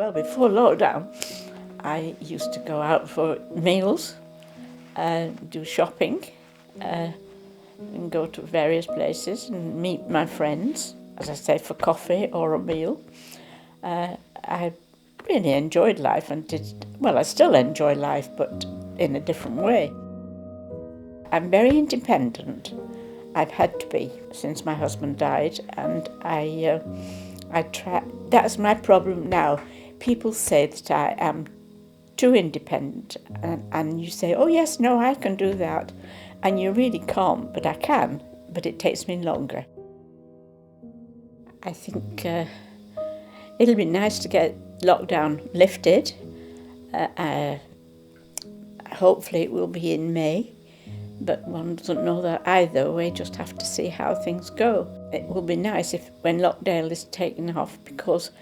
Well, before lockdown, I used to go out for meals, do shopping, and go to various places and meet my friends, as I say, for coffee or a meal. I really enjoyed life and I still enjoy life, but in a different way. I'm very independent. I've had to be since my husband died, and I try. That's my problem now. People say that I am too independent, and you say, "Oh yes, no, I can do that," and you really can't. But I can. But it takes me longer. I think it'll be nice to get lockdown lifted. Uh, Hopefully, it will be in May. But one doesn't know that either. We just have to see how things go. It will be nice if when lockdown is taken off, because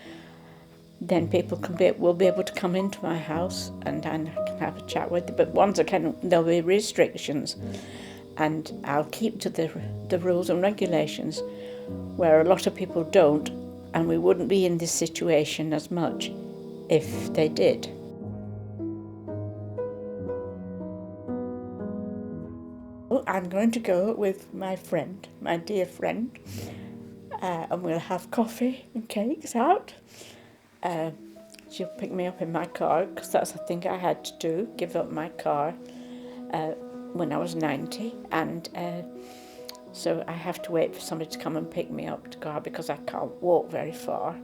then people will be able to come into my house and I can have a chat with them. But once again, there'll be restrictions, and I'll keep to the rules and regulations, where a lot of people don't, and we wouldn't be in this situation as much if they did. I'm going to go with my friend, my dear friend, and we'll have coffee and cakes out. She'll pick me up in my car, because that's the thing I had to do, give up my car when I was 90, and so I have to wait for somebody to come and pick me up to car, because I can't walk very far.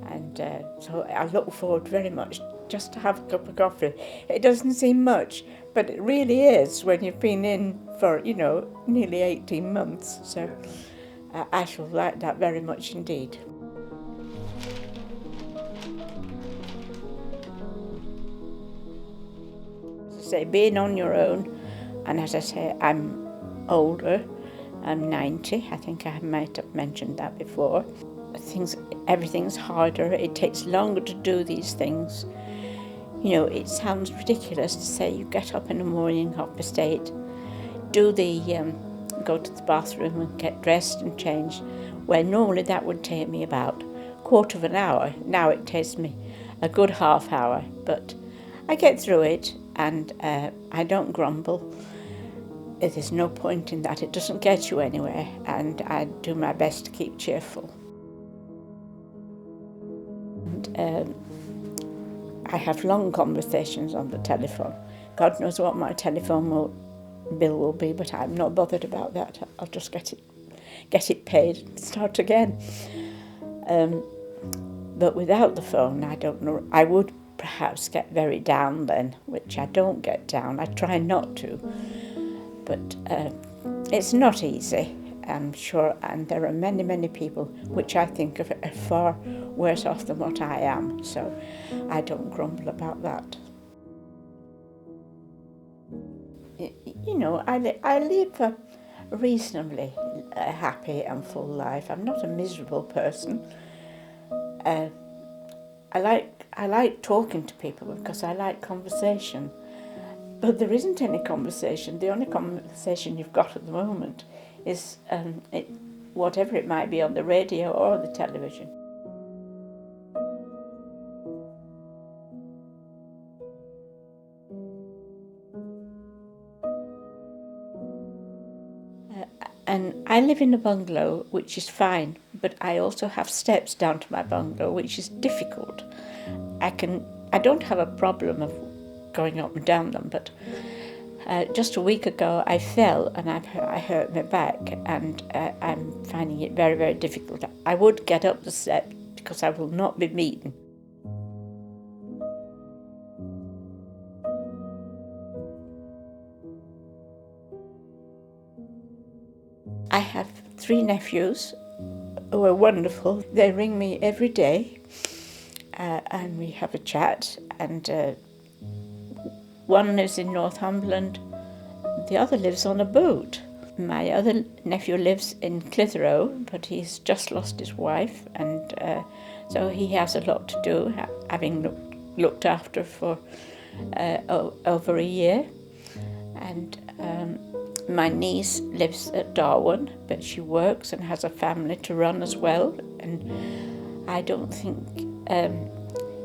And so I look forward very much just to have a cup of coffee. It doesn't seem much, but it really is when you've been in for, nearly 18 months. So I shall like that very much indeed. As I say, being on your own, and as I say, I'm older, I'm 90, I think I might have mentioned that before. Everything's harder, it takes longer to do these things. It sounds ridiculous to say you get up in the morning, 8:30, go to the bathroom and get dressed and changed, where normally that would take me about a quarter of an hour. Now it takes me a good half hour, but I get through it, and I don't grumble. There's no point in that, it doesn't get you anywhere, and I do my best to keep cheerful. And I have long conversations on the telephone. God knows what my telephone bill will be, but I'm not bothered about that. I'll just get it paid and start again. But without the phone, I don't know. I would perhaps get very down then, which I don't get down. I try not to. But it's not easy, I'm sure, and there are many, many people which I think are far worse off than what I am, so I don't grumble about that. I live a reasonably happy and full life. I'm not a miserable person. I like talking to people because I like conversation. But there isn't any conversation. The only conversation you've got at the moment is whatever it might be on the radio or the television. And I live in a bungalow, which is fine, but I also have steps down to my bungalow, which is difficult. I don't have a problem of going up and down them, but just a week ago I fell and I hurt my back, and I'm finding it very, very difficult. I would get up the steps because I will not be beaten. I have 3 nephews who are wonderful. They ring me every day and we have a chat, and one lives in Northumberland, the other lives on a boat. My other nephew lives in Clitheroe, but he's just lost his wife, and so he has a lot to do, having looked after for over a year. And my niece lives at Darwin, but she works and has a family to run as well, and I don't think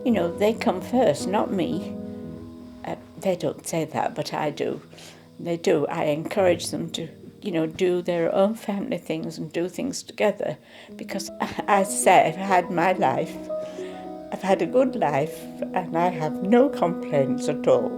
you know, they come first, not me. They don't say that, but I do. They do. I encourage them to, you know, do their own family things and do things together, because as I say, I've had my life. I've had a good life and I have no complaints at all.